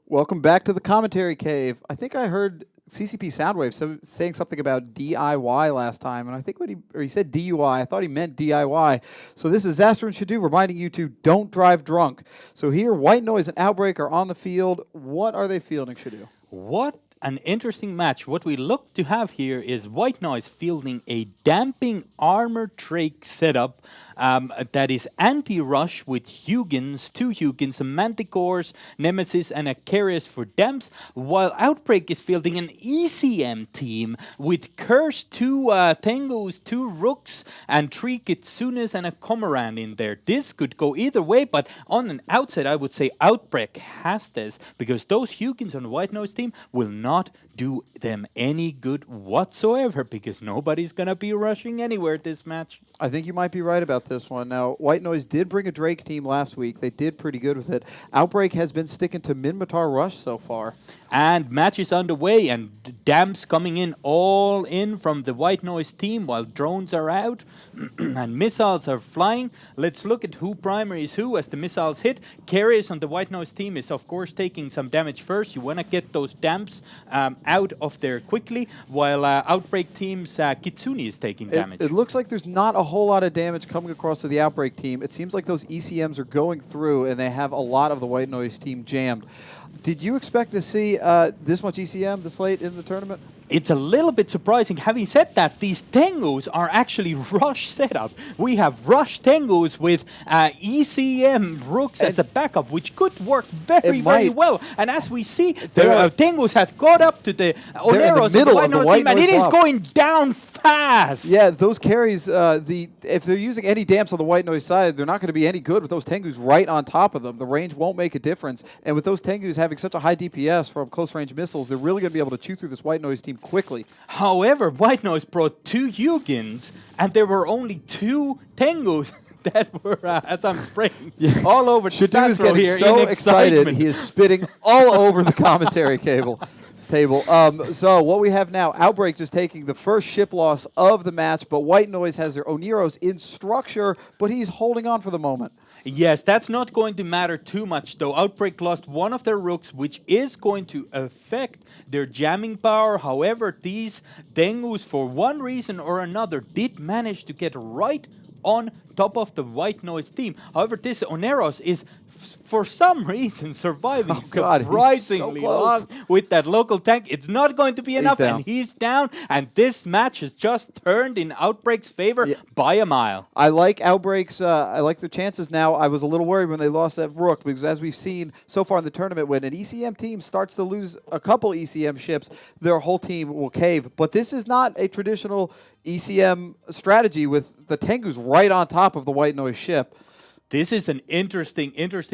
Welcome back to the commentary cave. I think I heard CCP Soundwave saying something about DIY last time, and I think he said DUI. I thought he meant DIY. So this is Zaster and Shadu reminding you to don't drive drunk. So here, White Noise and Outbreak are on the field. What are they fielding, Shadu? What an interesting match. What we look to have here is White Noise fielding a damping armor Drake setup that is anti-rush with Hugins, two Hugins, some Manticores, Nemesis, and a Carius for Damps, while Outbreak is fielding an ECM team with Curse, two Tengus, two Rooks, and three Kitsunes and a Cormorant in there. This could go either way, but on an outset, I would say Outbreak has this, because those Hugins on the White Noise team will not do them any good whatsoever, because nobody's going to be rushing anywhere this match. I think you might be right about this one. Now, White Noise did bring a Drake team last week. They did pretty good with it. Outbreak has been sticking to Minmatar Rush so far. And match is underway, and Damps coming in all in from the White Noise team while drones are out and missiles are flying. Let's look at who primary is who as the missiles hit. Carius on the White Noise team is, of course, taking some damage first. You want to get those Damps out of there quickly, while Outbreak team's Kitsune is taking damage. It looks like there's not a whole lot of damage coming across to the Outbreak team. It seems like those ECMs are going through, and they have a lot of the White Noise team jammed. Did you expect to see this much ECM this late in the tournament? It's a little bit surprising. Having said that, these Tengus are actually rush setup. We have rush Tengus with ECM Rooks as a backup, which could work very well. And as we see, the Tengus have got up to the Oneros of the White team, and it is going down fast. Yeah, those carries, if they're using any damps on the White Noise side, they're not going to be any good with those Tengus right on top of them. The range won't make a difference. And with those Tengus having such a high DPS from close-range missiles, they're really going to be able to chew through this White Noise team quickly. However, White Noise brought two Hugins, and there were only two Tengus that were, as I'm spraying, all over the Shadu is getting so excited, he is spitting all over the commentary table. So what we have now, Outbreak just taking the first ship loss of the match, but White Noise has their Oneros in structure, but he's holding on for the moment. Yes, that's not going to matter too much, though. Outbreak lost one of their Rooks, which is going to affect their jamming power. However, these Tengus, for one reason or another, did manage to get right on top of the White Noise team. However, this Oneros is, for some reason, surviving surprisingly long with that local tank. It's not going to be enough, and he's down. And this match has just turned in Outbreak's favor by a mile. I like Outbreak's. I like their chances now. I was a little worried when they lost that Rook, because as we've seen so far in the tournament, when an ECM team starts to lose a couple ECM ships, their whole team will cave. But this is not a traditional ECM strategy with the Tengus right on top of the White Noise ship. This is an interesting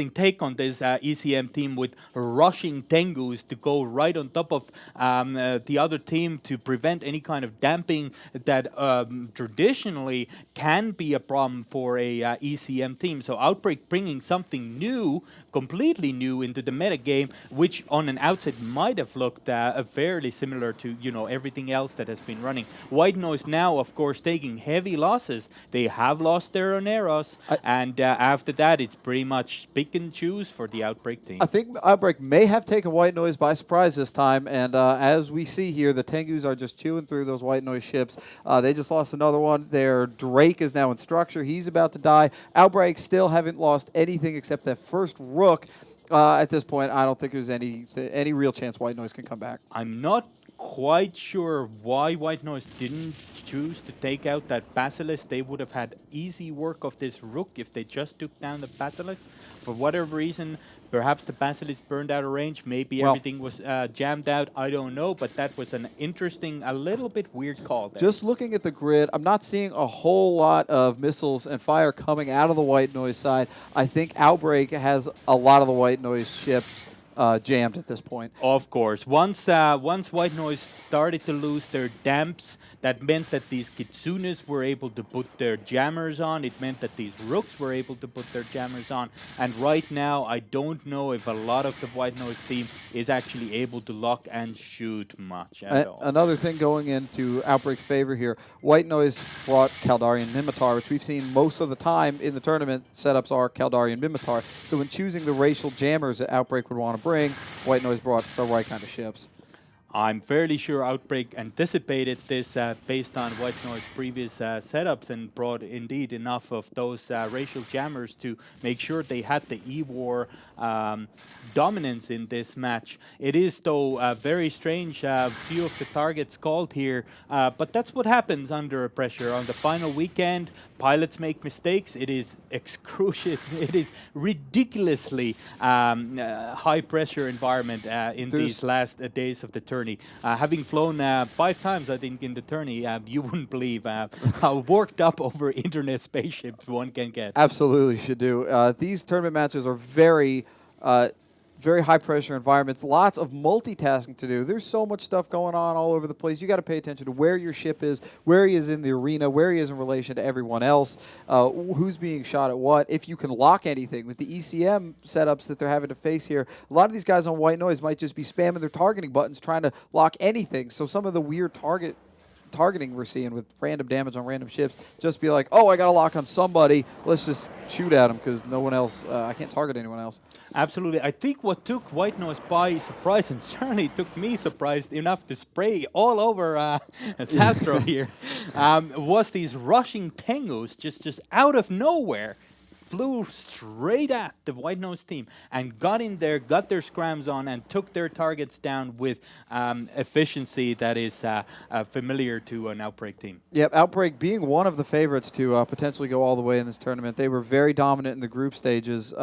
take on this ECM team, with rushing Tengus to go right on top of the other team to prevent any kind of damping that traditionally can be a problem for a ECM team. So Outbreak bringing something new, completely new into the meta game, which on an outset might have looked fairly similar to everything else that has been running. White Noise now, of course, taking heavy losses. They have lost their Oneros, and after that, it's pretty much pick and choose for the Outbreak team. I think Outbreak may have taken White Noise by surprise this time, and as we see here, the Tengus are just chewing through those White Noise ships. They just lost another one. Their Drake is now in structure. He's about to die. Outbreak still haven't lost anything except that first Rook. At this point, I don't think there's any real chance White Noise can come back. I'm not quite sure why White Noise didn't choose to take out that Basilisk. They would have had easy work of this Rook if they just took down the Basilisk. For whatever reason, perhaps the Basilisk burned out of range. Maybe everything was jammed out. I don't know, but that was an interesting, a little bit weird call there. Just looking at the grid, I'm not seeing a whole lot of missiles and fire coming out of the White Noise side. I think Outbreak has a lot of the White Noise ships jammed at this point. Of course. Once White Noise started to lose their damps, that meant that these Kitsunes were able to put their jammers on. It meant that these Rooks were able to put their jammers on. And right now, I don't know if a lot of the White Noise team is actually able to lock and shoot much at all. Another thing going into Outbreak's favor here, White Noise brought Kaldarian Minmatar, which we've seen most of the time in the tournament. Setups are Kaldarian Minmatar. So when choosing the racial jammers that Outbreak would want to to bring. White Noise brought the right kind of ships. I'm fairly sure Outbreak anticipated this based on White Noise previous setups and brought indeed enough of those racial jammers to make sure they had the E-War dominance in this match. It is, though, very strange, few of the targets called here, but that's what happens under pressure. On the final weekend, pilots make mistakes. It is excruciating. It is ridiculously high-pressure environment in these last days of the tourney. Having flown 5 times, I think, in the tourney, you wouldn't believe how worked up over internet spaceships one can get. Absolutely should do. These tournament matches are very high pressure environments, lots of multitasking to do. There's so much stuff going on all over the place. You got to pay attention to where your ship is, where he is in the arena, where he is in relation to everyone else, who's being shot at what, if you can lock anything. With the ECM setups that they're having to face here, a lot of these guys on White Noise might just be spamming their targeting buttons trying to lock anything. So some of the weird targeting we're seeing with random damage on random ships, just be like, oh, I got a lock on somebody, let's just shoot at them because no one else, I can't target anyone else. Absolutely. I think what took White Noise by surprise, and certainly took me surprised enough to spray all over Sastro here, was these rushing Tengus just out of nowhere. Flew straight at the White Nose team and got in there, got their scrams on, and took their targets down with efficiency that is familiar to an Outbreak team. Yep, Outbreak being one of the favorites to potentially go all the way in this tournament. They were very dominant in the group stages.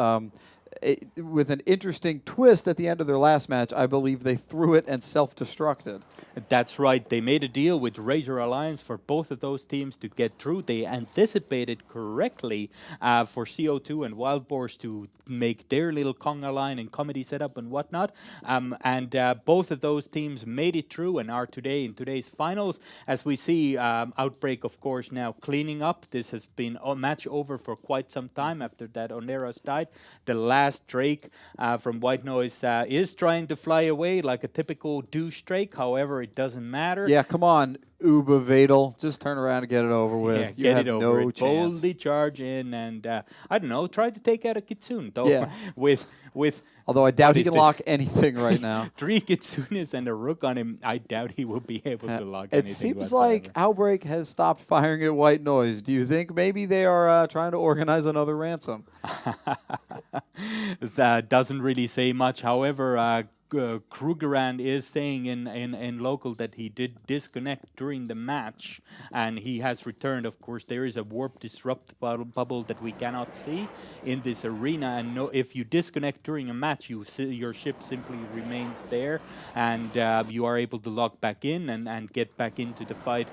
With an interesting twist at the end of their last match, I believe they threw it and self-destructed. That's right. They made a deal with Razor Alliance for both of those teams to get through. They anticipated correctly for CO2 and Wild Boars to make their little conga line and comedy setup and whatnot. And both of those teams made it through and are today in today's finals. As we see, Outbreak, of course, now cleaning up. This has been a match over for quite some time after that Oneros died. The last Drake from White Noise is trying to fly away like a typical douche Drake. However, it doesn't matter. Yeah, come on, Uba Vadel. Just turn around and get it over with. Yeah, you get have it over no it. chance. Boldly charge in and, I don't know, try to take out a Kitsune. Though, Yeah. with Although I doubt he is can this? lock anything right now. 3 Kitsunes and a Rook on him, I doubt he will be able to lock It anything seems whatsoever. like Outbreak has stopped firing at White Noise. Do you think maybe they are trying to organize another ransom? This doesn't really say much. However, Krugerrand is saying in local that he did disconnect during the match, and he has returned. Of course, there is a warp disrupt bubble that we cannot see in this arena, and if you disconnect during a match, your ship simply remains there, and you are able to log back in and get back into the fight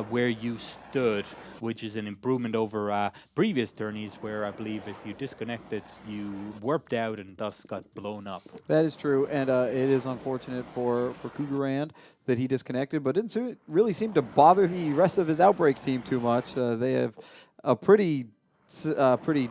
where you stood, which is an improvement over previous tourneys where I believe if you disconnected, you warped out and thus got blown up. That is true, and it is unfortunate for Krugerrand that he disconnected, but didn't really seem to bother the rest of his Outbreak team too much. They have a pretty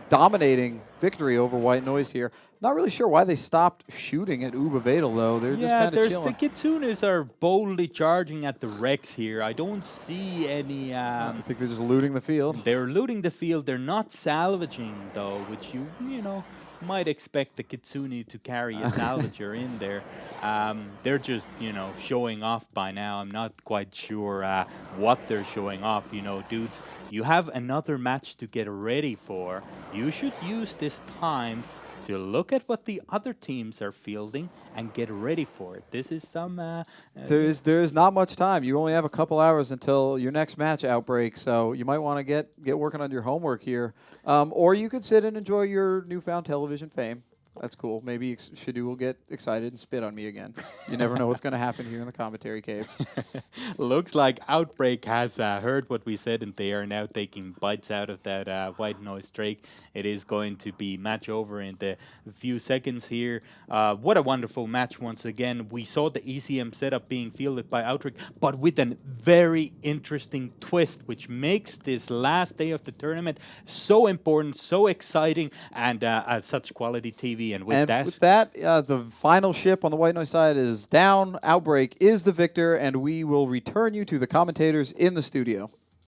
dominating victory over White Noise here. Not really sure why they stopped shooting at Uba Vadel, though. They're just kind of chilling. The Kitsunes are boldly charging at the wrecks here. I don't see any... I think they're just looting the field. They're looting the field. They're not salvaging, though, which you know, might expect the Kitsune to carry a salvager in there. They're just, showing off by now. I'm not quite sure what they're showing off. Dudes, you have another match to get ready for. You should use this time to look at what the other teams are fielding and get ready for it. This is some... There's not much time. You only have a couple hours until your next match, Outbreak, so you might want to get working on your homework here. Or you could sit and enjoy your newfound television fame. That's cool. Maybe Shadu will get excited and spit on me again. You never know what's going to happen here in the commentary cave. Looks like Outbreak has heard what we said, and they are now taking bites out of that White Noise Drake. It is going to be match over in the few seconds here. What a wonderful match once again. We saw the ECM setup being fielded by Outbreak, but with a very interesting twist, which makes this last day of the tournament so important, so exciting, and such quality TV. And with that, the final ship on the White Noise side is down. Outbreak is the victor, and we will return you to the commentators in the studio.